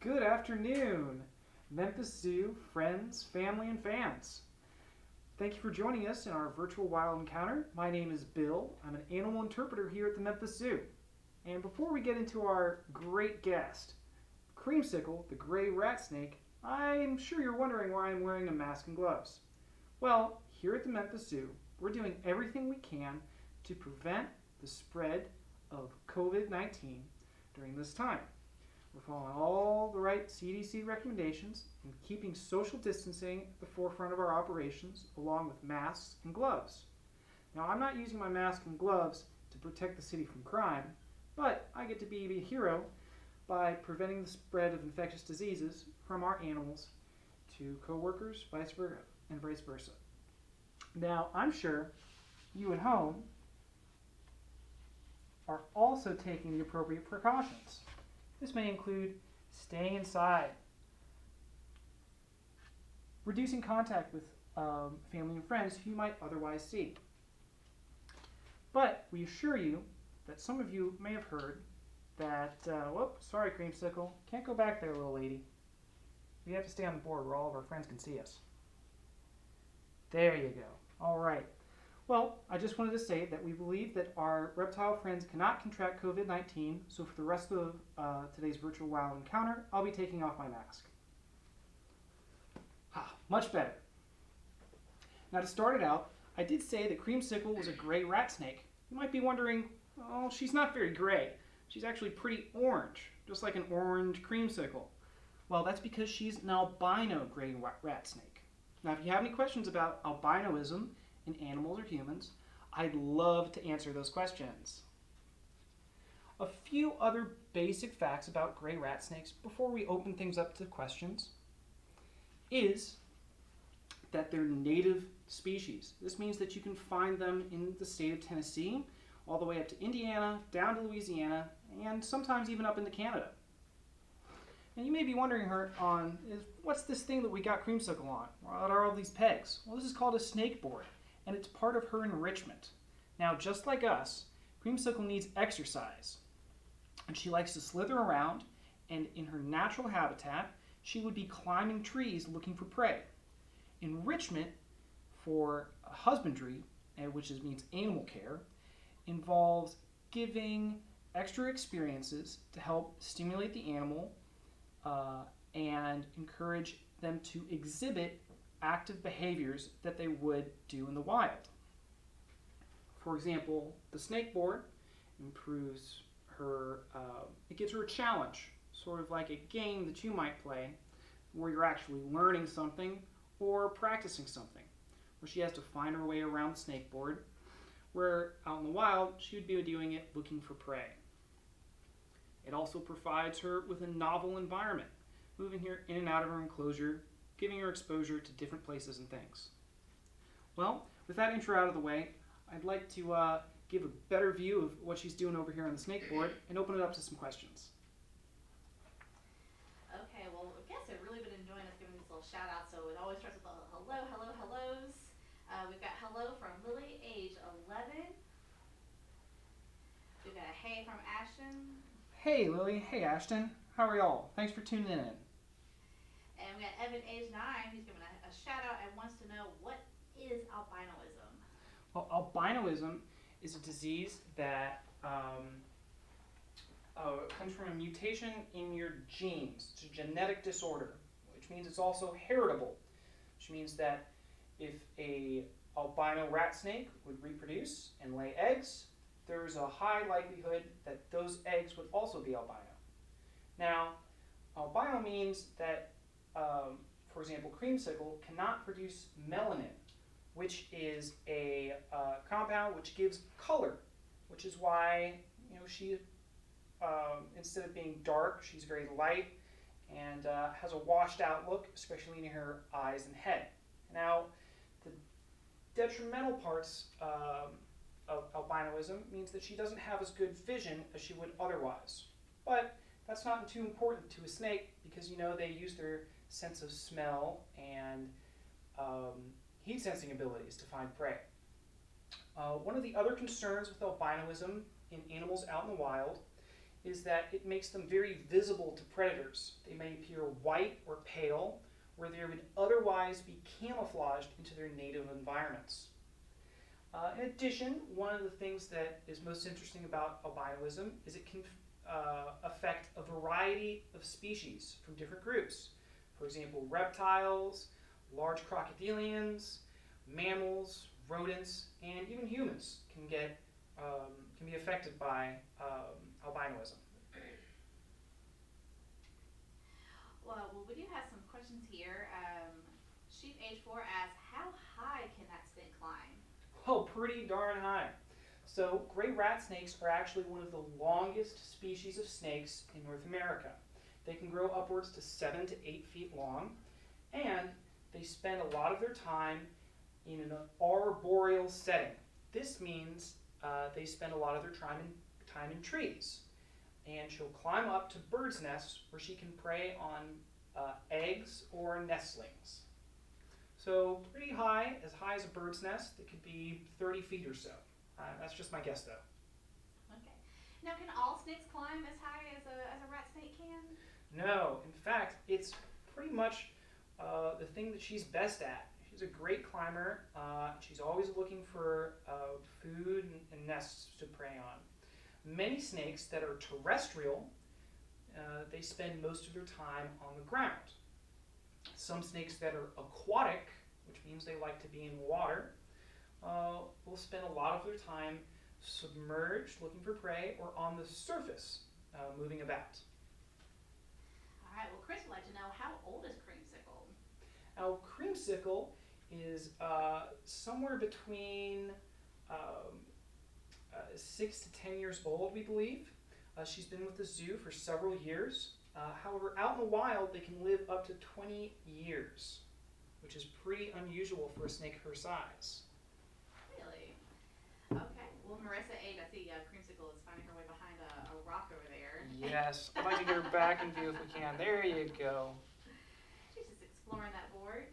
Good afternoon, Memphis Zoo friends, family, and fans. Thank you for joining us in our virtual wild encounter. My name is Bill. I'm an animal interpreter here at the Memphis Zoo. And before we get into our great guest, Creamsicle, the gray rat snake, I'm sure you're wondering why I'm wearing a mask and gloves. Well, here at the Memphis Zoo, we're doing everything we can to prevent the spread of COVID-19 during this time. We're following all the right CDC recommendations and keeping social distancing at the forefront of our operations, along with masks and gloves. Now, I'm not using my mask and gloves to protect the city from crime, but I get to be a hero by preventing the spread of infectious diseases from our animals to coworkers, vice versa, and vice versa. Now, I'm sure you at home are also taking the appropriate precautions. This may include staying inside, reducing contact with family and friends who you might otherwise see. But we assure you that some of you may have heard that, sorry Creamsicle, can't go back there, little lady. We have to stay on the board where all of our friends can see us. There you go. All right. Well, I just wanted to say that we believe that our reptile friends cannot contract COVID-19, so for the rest of today's virtual wild encounter, I'll be taking off my mask. Much better. Now to start it out, I did say that Creamsicle was a gray rat snake. You might be wondering, oh, she's not very gray. She's actually pretty orange, just like an orange creamsicle. Well, that's because she's an albino gray rat snake. Now, if you have any questions about albinoism in animals or humans, I'd love to answer those questions. A few other basic facts about gray rat snakes before we open things up to questions is that they're native species. This means that you can find them in the state of Tennessee, all the way up to Indiana, down to Louisiana, and sometimes even up into Canada. And you may be wondering, what's this thing that we got Creamsicle on? What are all these pegs? Well, this is called a snake board, and it's part of her enrichment. Now, just like us, Creamsicle needs exercise, and she likes to slither around, and in her natural habitat, she would be climbing trees looking for prey. Enrichment for husbandry, which means animal care, involves giving extra experiences to help stimulate the animal and encourage them to exhibit active behaviors that they would do in the wild. For example, the snake board improves her, it gives her a challenge, sort of like a game that you might play where you're actually learning something or practicing something, where she has to find her way around the snake board, where out in the wild she would be doing it looking for prey. It also provides her with a novel environment, moving her in and out of her enclosure, giving her exposure to different places and things. Well, with that intro out of the way, I'd like to give a better view of what she's doing over here on the snake board and open it up to some questions. Okay, well, I guess I've really been enjoying us giving these little shout outs, so it always starts with a hellos. We've got hello from Lily, age 11. We've got a hey from Ashton. Hey Lily, hey Ashton, how are y'all? Thanks for tuning in. And we got Evan, age 9, who's giving a shout out and wants to know, what is albinoism? Well, albinoism is a disease that comes from a mutation in your genes. It's a genetic disorder, which means it's also heritable, which means that if a albino rat snake would reproduce and lay eggs, there's a high likelihood that those eggs would also be albino. Now, albino means that, for example, Creamsicle cannot produce melanin, which is a compound which gives color, which is why she, instead of being dark, she's very light and has a washed out look, especially in her eyes and head. Now, the detrimental parts of albinoism means that she doesn't have as good vision as she would otherwise. But that's not too important to a snake because they use their sense of smell and heat sensing abilities to find prey. One of the other concerns with albinoism in animals out in the wild is that it makes them very visible to predators. They may appear white or pale, where they would otherwise be camouflaged into their native environments. In addition, one of the things that is most interesting about albinoism is it can affect a variety of species from different groups. For example, reptiles, large crocodilians, mammals, rodents, and even humans can be affected by albinoism. Well, we do have some questions here. Sheep age 4 asks, how high can that snake climb? Oh, pretty darn high. So gray rat snakes are actually one of the longest species of snakes in North America. They can grow upwards to 7 to 8 feet long, and they spend a lot of their time in an arboreal setting. This means they spend a lot of their time in trees. And she'll climb up to birds' nests where she can prey on eggs or nestlings. So pretty high as a bird's nest. It could be 30 feet or so. That's just my guess, though. Okay. Now, can all snakes climb as high as a rat snake can? No. In fact, it's pretty much the thing that she's best at. She's a great climber. She's always looking for food and nests to prey on. Many snakes that are terrestrial, they spend most of their time on the ground. Some snakes that are aquatic, which means they like to be in water, will spend a lot of their time submerged, looking for prey, or on the surface, moving about. All right, well, Chris would like to know, how old is Creamsicle? Now, Creamsicle is somewhere between 6 to 10 years old, we believe. She's been with the zoo for several years. However, out in the wild, they can live up to 20 years, which is pretty unusual for a snake her size. Really? Okay. Well, Marissa age, I see Creamsicle is finding her way behind a rock over there. Yes, I'd like to get her back in view if we can. There you go. She's just exploring that board.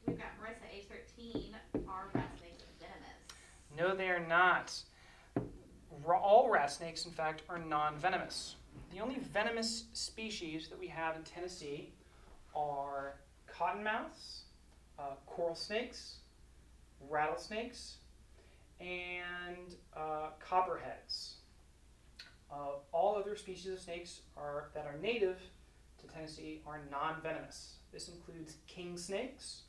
We've got Marissa, age 13. Are rat snakes venomous? No, they are not. All rat snakes, in fact, are non-venomous. The only venomous species that we have in Tennessee are cottonmouths, coral snakes, rattlesnakes, and copperheads. All other species of snakes that are native to Tennessee are non-venomous. This includes king snakes,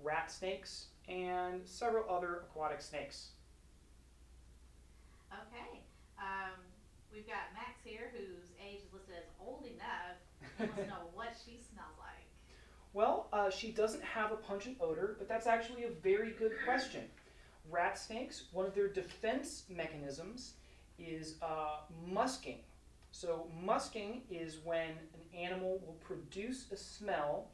rat snakes, and several other aquatic snakes. Okay. We've got Max here, whose age is listed as old enough. He wants to know what she smells like. Well, she doesn't have a pungent odor, but that's actually a very good question. Rat snakes, one of their defense mechanisms is musking. So musking is when an animal will produce a smell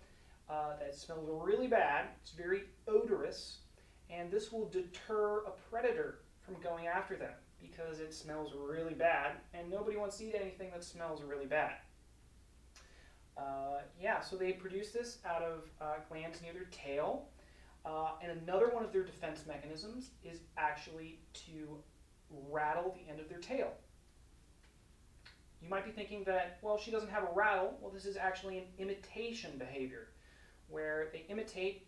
that smells really bad. It's very odorous, and this will deter a predator from going after them because it smells really bad, and nobody wants to eat anything that smells really bad. So they produce this out of glands near their tail, and another one of their defense mechanisms is actually to rattle the end of their tail. You might be thinking that, well, she doesn't have a rattle. Well, this is actually an imitation behavior, where they imitate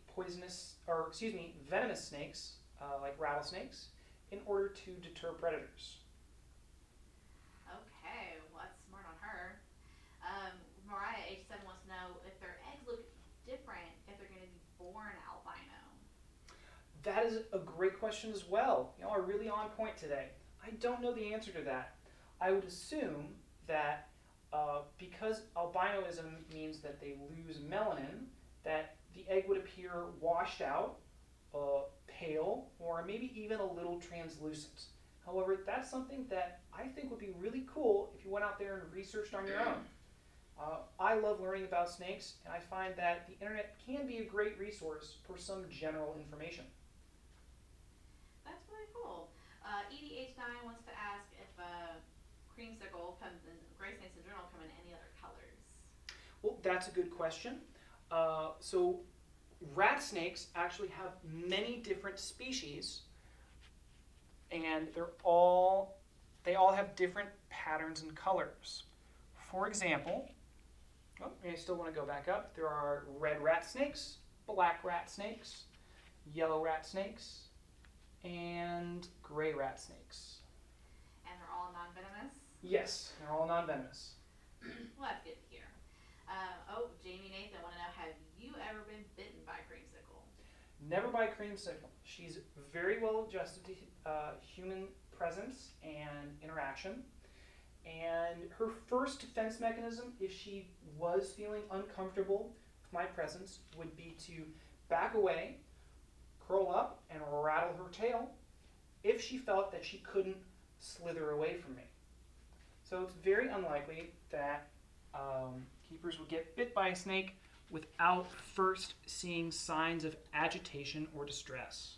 venomous snakes, like rattlesnakes, in order to deter predators. Okay, well, that's smart on her. Mariah, age 7, wants to know if their eggs look different if they're going to be born albino. That is a great question as well. Y'all are really on point today. I don't know the answer to that. I would assume that because albinoism means that they lose melanin, that the egg would appear washed out, pale, or maybe even a little translucent. However, that's something that I think would be really cool if you went out there and researched on your own. I love learning about snakes, and I find that the internet can be a great resource for some general information. That's really cool. Edie, age 9, wants to ask if Creamsicle comes in, gray snakes in general come in any other colors. Well, that's a good question. So rat snakes actually have many different species, and they're all they all have different patterns and colors. For example, I still want to go back up. There are red rat snakes, black rat snakes, yellow rat snakes, and gray rat snakes. And they're all non-venomous? Yes, they're all non-venomous. Well, that's good to hear. Jamie Nathan want to know, have you ever been bitten by Creamsicle? Never by Creamsicle. She's very well adjusted to human presence and interaction. And her first defense mechanism, if she was feeling uncomfortable with my presence, would be to back away, curl up, and rattle her tail if she felt that she couldn't slither away from me. So it's very unlikely that keepers will get bit by a snake without first seeing signs of agitation or distress.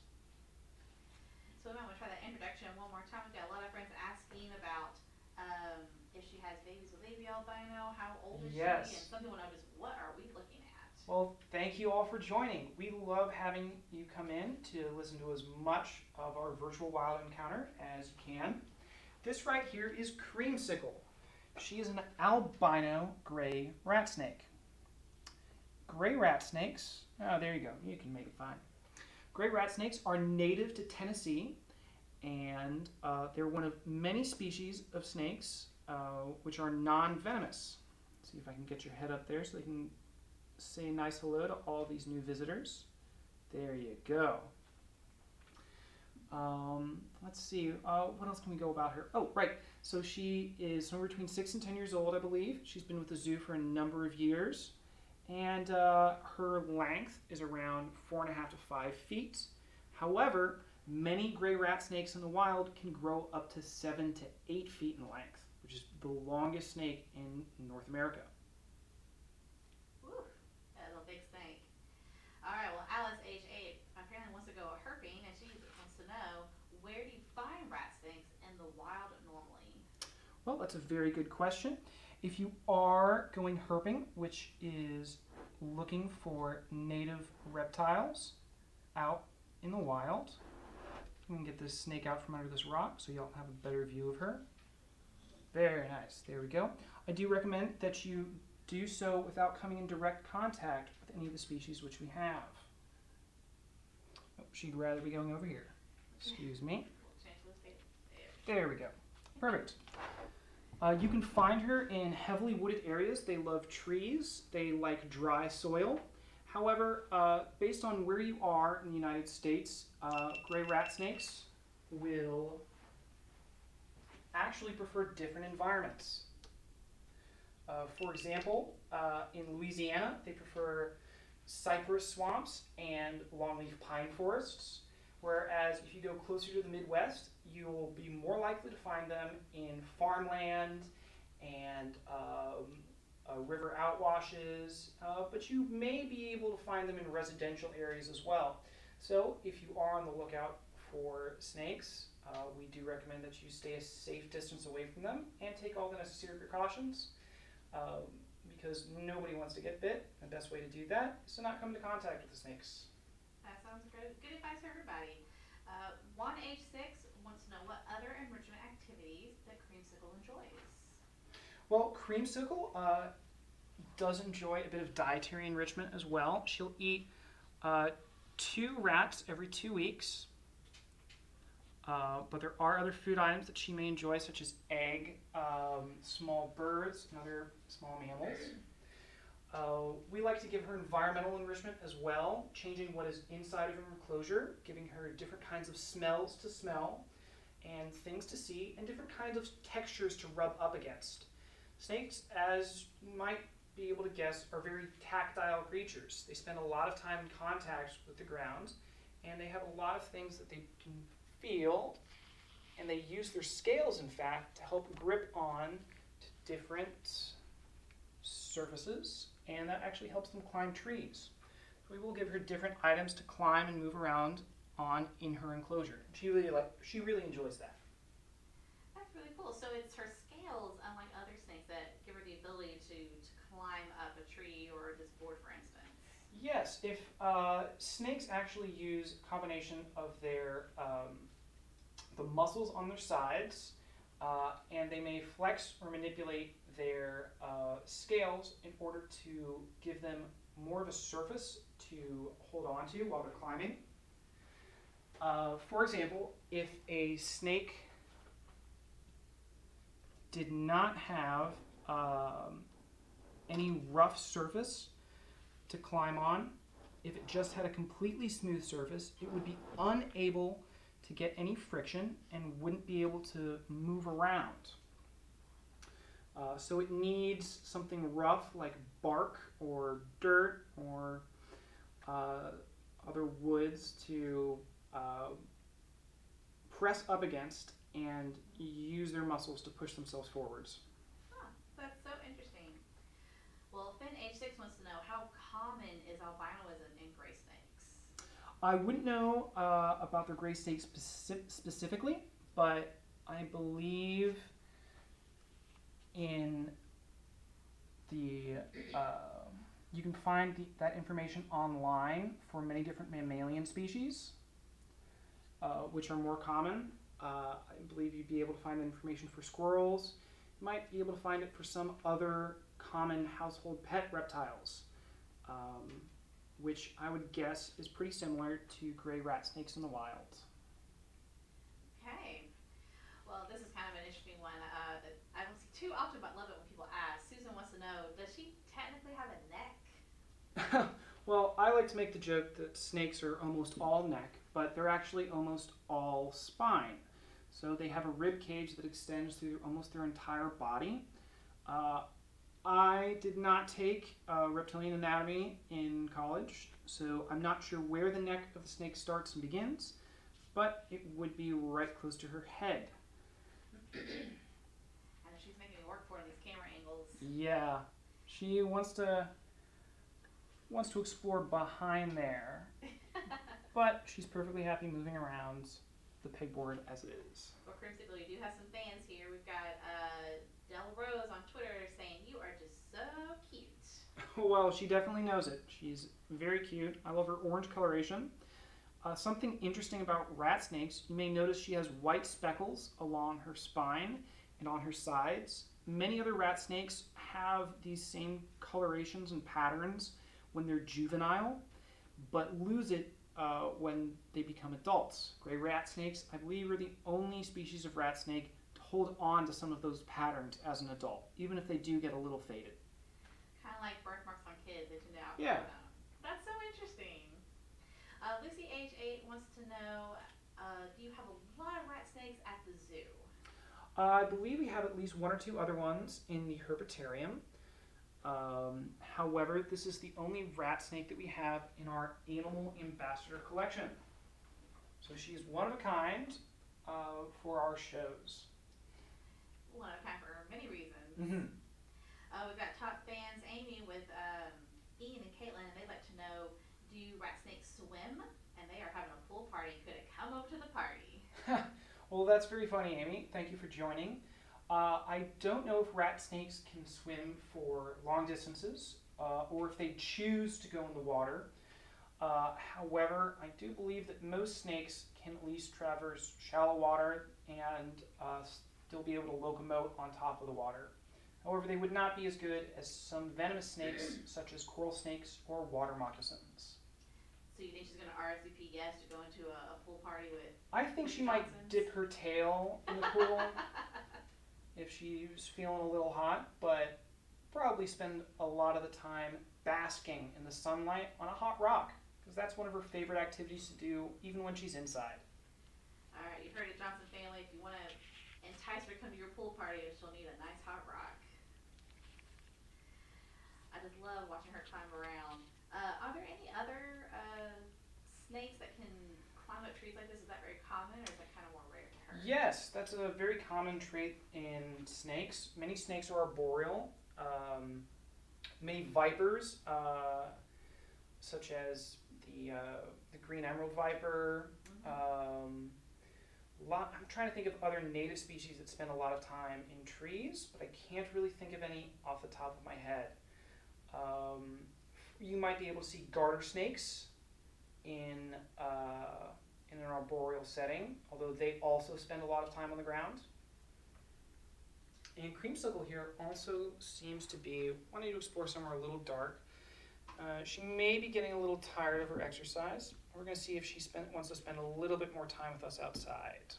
So we might want to try that introduction one more time. We've got a lot of friends asking about if she has babies with baby albino, how old is she, and some people know just what are we looking at. Well, thank you all for joining. We love having you come in to listen to as much of our virtual wild encounter as you can. This right here is Creamsicle. She is an albino gray rat snake. Gray rat snakes, there you go, you can make it fine. Gray rat snakes are native to Tennessee, and they're one of many species of snakes which are non-venomous. See if I can get your head up there so they can say a nice hello to all these new visitors. There you go. Let's see, what else can we go about her? Oh, right, so she is somewhere between 6 and 10 years old, I believe. She's been with the zoo for a number of years. And her length is around 4.5 to 5 feet. However, many gray rat snakes in the wild can grow up to 7 to 8 feet in length, which is the longest snake in North America. Woo, that's a big snake. All right, well, Alice, age 8, apparently wants to go herping, and she wants to know, where do you find rat snakes in the wild normally? Well, that's a very good question. If you are going herping, which is looking for native reptiles out in the wild, I'm going to get this snake out from under this rock so y'all have a better view of her. Very nice. There we go. I do recommend that you do so without coming in direct contact with any of the species which we have. Oh, she'd rather be going over here. Excuse me. There we go. Perfect. You can find her in heavily wooded areas. They love trees. They like dry soil. However, based on where you are in the United States, gray rat snakes will actually prefer different environments. For example, in Louisiana, they prefer cypress swamps and longleaf pine forests. Whereas if you go closer to the Midwest, you'll be more likely to find them in farmland and river outwashes, but you may be able to find them in residential areas as well. So if you are on the lookout for snakes, we do recommend that you stay a safe distance away from them and take all the necessary precautions, because nobody wants to get bit. The best way to do that is to not come into contact with the snakes. That sounds good. Good advice for everybody. One age 6 wants to know what other enrichment activities that Creamsicle enjoys. Well, Creamsicle does enjoy a bit of dietary enrichment as well. She'll eat 2 rats every 2 weeks. But there are other food items that she may enjoy, such as egg, small birds, and other small mammals. We like to give her environmental enrichment as well, changing what is inside of her enclosure, giving her different kinds of smells to smell, and things to see, and different kinds of textures to rub up against. Snakes, as you might be able to guess, are very tactile creatures. They spend a lot of time in contact with the ground, and they have a lot of things that they can feel, and they use their scales, in fact, to help grip on to different surfaces, and that actually helps them climb trees. So we will give her different items to climb and move around on in her enclosure. She really enjoys that. That's really cool. So it's her scales, unlike other snakes, that give her the ability to climb up a tree or this board, for instance. Yes, if snakes actually use a combination of their the muscles on their sides, and they may flex or manipulate their scales in order to give them more of a surface to hold on to while they're climbing. For example, if a snake did not have any rough surface to climb on, if it just had a completely smooth surface, it would be unable to get any friction and wouldn't be able to move around. So it needs something rough like bark or dirt or other woods to press up against and use their muscles to push themselves forwards. Huh, that's so interesting. Well, Finn, age 6, wants to know, how common is albinoism in gray snakes? I wouldn't know about the gray snake specifically, but I believe in the you can find that information online for many different mammalian species, which are more common. I believe you'd be able to find information for squirrels. You might be able to find it for some other common household pet reptiles, which I would guess is pretty similar to gray rat snakes in the wild. Okay. Well, this is kind of an interesting one that I don't see too often, but love it when people ask. Susan wants to know, does she technically have a neck? Well, I like to make the joke that snakes are almost all neck, but they're actually almost all spine. So they have a rib cage that extends through almost their entire body. I did not take reptilian anatomy in college, so I'm not sure where the neck of the snake starts and begins, but it would be right close to her head. I know she's making me work for it on these camera angles. Yeah, she wants to explore behind there, but she's perfectly happy moving around the pegboard as it is. Well, Creamsicle, we do have some fans here. We've got Della Rose on Twitter saying, you are just so cute. Well, she definitely knows it. She's very cute. I love her orange coloration. Something interesting about rat snakes, you may notice she has white speckles along her spine and on her sides. Many other rat snakes have these same colorations and patterns when they're juvenile, but lose it when they become adults. Gray rat snakes, I believe, are the only species of rat snake to hold on to some of those patterns as an adult, even if they do get a little faded. Kind of like birthmarks on kids, they tend to outgrow Yeah. them. That's so interesting. Lucy, age 8, wants to know, do you have a lot of rat snakes at the zoo? I believe we have at least one or two other ones in the herbarium. However, this is the only rat snake that we have in our animal ambassador collection. So she's one of a kind for our shows. One of a kind for many reasons. Mm-hmm. We've got top fans, Amy with Ian and Caitlin, and they'd like to know, do rat snakes swim? And they are having a pool party. Could it come over to the party? Well, that's very funny, Amy. Thank you for joining. I don't know if rat snakes can swim for long distances or if they choose to go in the water. However, I do believe that most snakes can at least traverse shallow water and still be able to locomote on top of the water. However, they would not be as good as some venomous snakes such as coral snakes or water moccasins. So you think she's going to RSVP yes to go into a pool party with I think she might dip her tail in the pool if she's feeling a little hot, but probably spend a lot of the time basking in the sunlight on a hot rock, because that's one of her favorite activities to do even when she's inside. All right, you've heard it, Johnson family. If you want to entice her to come to your pool party, she'll need a nice hot rock. I just love watching her climb around. Are there any other snakes that can climb up trees like this? Is that very common, or is that kind of more rare to her? Yes, that's a very common trait in snakes. Many snakes are arboreal. Many vipers, such as the green emerald viper. I'm trying to think of other native species that spend a lot of time in trees, but I can't really think of any off the top of my head. You might be able to see garter snakes in an arboreal setting, although they also spend a lot of time on the ground. And Creamsicle here also seems to be wanting to explore somewhere a little dark. She may be getting a little tired of her exercise. We're going to see if she wants to spend a little bit more time with us outside.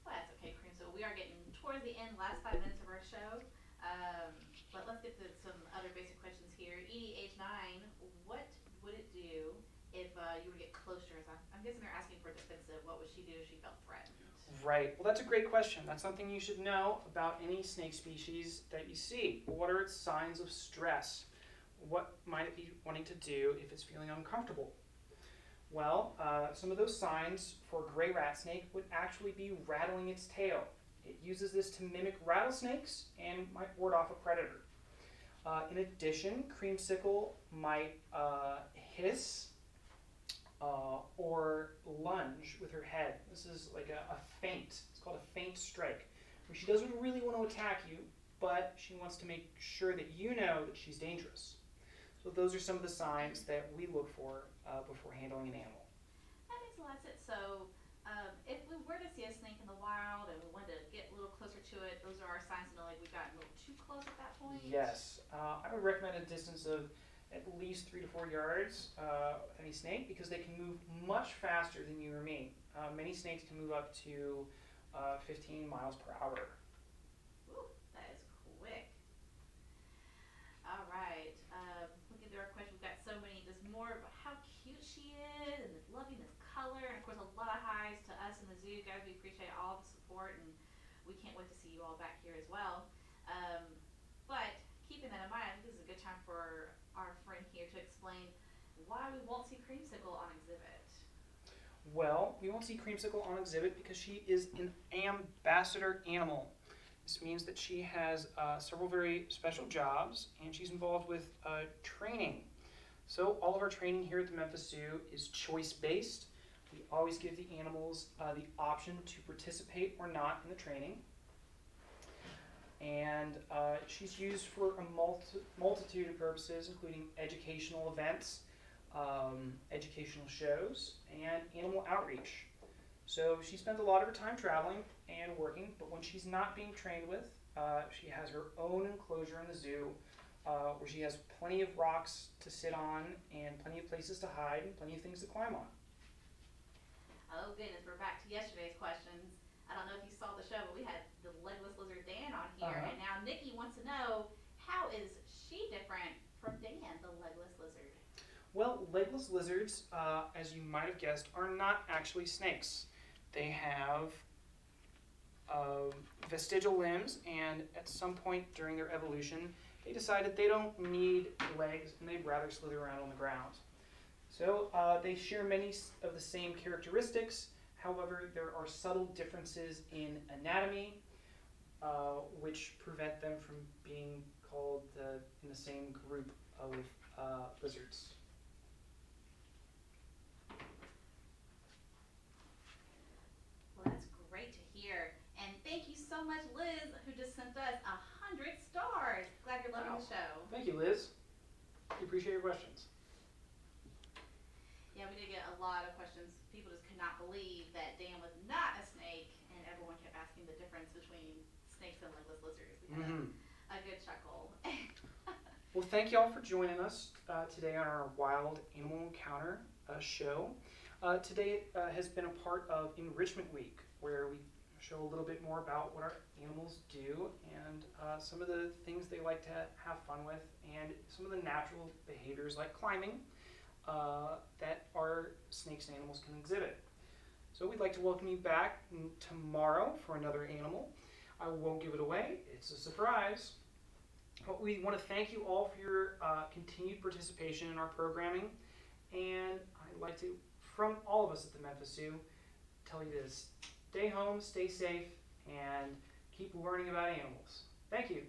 Well, that's okay, Creamsicle. We are getting towards the end, last 5 minutes of our show. But let's get to some other basic questions here. Edie, age 9, what would it do if you were to get closer? I'm guessing they're asking for defensive. What would she do if she felt threatened? Right. Well, that's a great question. That's something you should know about any snake species that you see. What are its signs of stress? What might it be wanting to do if it's feeling uncomfortable? Well, some of those signs for a gray rat snake would actually be rattling its tail. It uses this to mimic rattlesnakes and might ward off a predator. In addition, Creamsicle might hiss or lunge with her head. This is like a feint. It's called a feint strike, where she doesn't really want to attack you, but she wants to make sure that you know that she's dangerous. So those are some of the signs that we look for before handling an animal. That makes a lot of sense. So if we were to see a snake in the wild and we wanted to get a little closer to it, those are our signs to know like we've gotten a little too close at that point? Yes. I would recommend a distance of at least 3 to 4 yards with any snake, because they can move much faster than you or me. Many snakes can move up to 15 miles per hour. Ooh, that is quick. All right. Looking through our questions, we've got so many. Just more about how cute she is and loving this color. And of course, a lot of highs to us in the zoo. Guys, we appreciate all the support, and we can't wait to see you all back here as well. But keeping that in mind, I think this is a good time for our friend here to explain why we won't see Creamsicle on exhibit. Well, we won't see Creamsicle on exhibit because she is an ambassador animal. This means that she has several very special jobs, and she's involved with training. So all of our training here at the Memphis Zoo is choice-based. We always give the animals the option to participate or not in the training. And she's used for a multitude of purposes, including educational events, educational shows, and animal outreach. So she spends a lot of her time traveling and working, but when she's not being trained with, she has her own enclosure in the zoo where she has plenty of rocks to sit on and plenty of places to hide and plenty of things to climb on. Oh goodness, we're back to yesterday's questions. I don't know if you saw the show, but we had the Legless Lizard Dan on here, and now Nikki wants to know, how is she different from Dan, the Legless Lizard? Well, legless lizards, as you might have guessed, are not actually snakes. They have vestigial limbs, and at some point during their evolution, they decided they don't need legs, and they'd rather slither around on the ground. So they share many of the same characteristics. However, there are subtle differences in anatomy, which prevent them from being called in the same group of lizards. Well, that's great to hear. And thank you so much, Liz, who just sent us 100 stars. Glad you're loving the show. Thank you, Liz. We appreciate your questions. Yeah, we did get a lot of questions. People just could not believe that Dan was not a snake, and everyone kept asking the difference between snakes and legless lizards. We had a good chuckle. Well, thank you all for joining us today on our Wild Animal Encounter show. Today has been a part of Enrichment Week, where we show a little bit more about what our animals do and some of the things they like to have fun with, and some of the natural behaviors like climbing that our snakes and animals can exhibit. So we'd like to welcome you back tomorrow for another animal. I won't give it away, it's a surprise. But we want to thank you all for your continued participation in our programming, and I'd like to, from all of us at the Memphis Zoo, tell you to stay home, stay safe, and keep learning about animals. Thank you.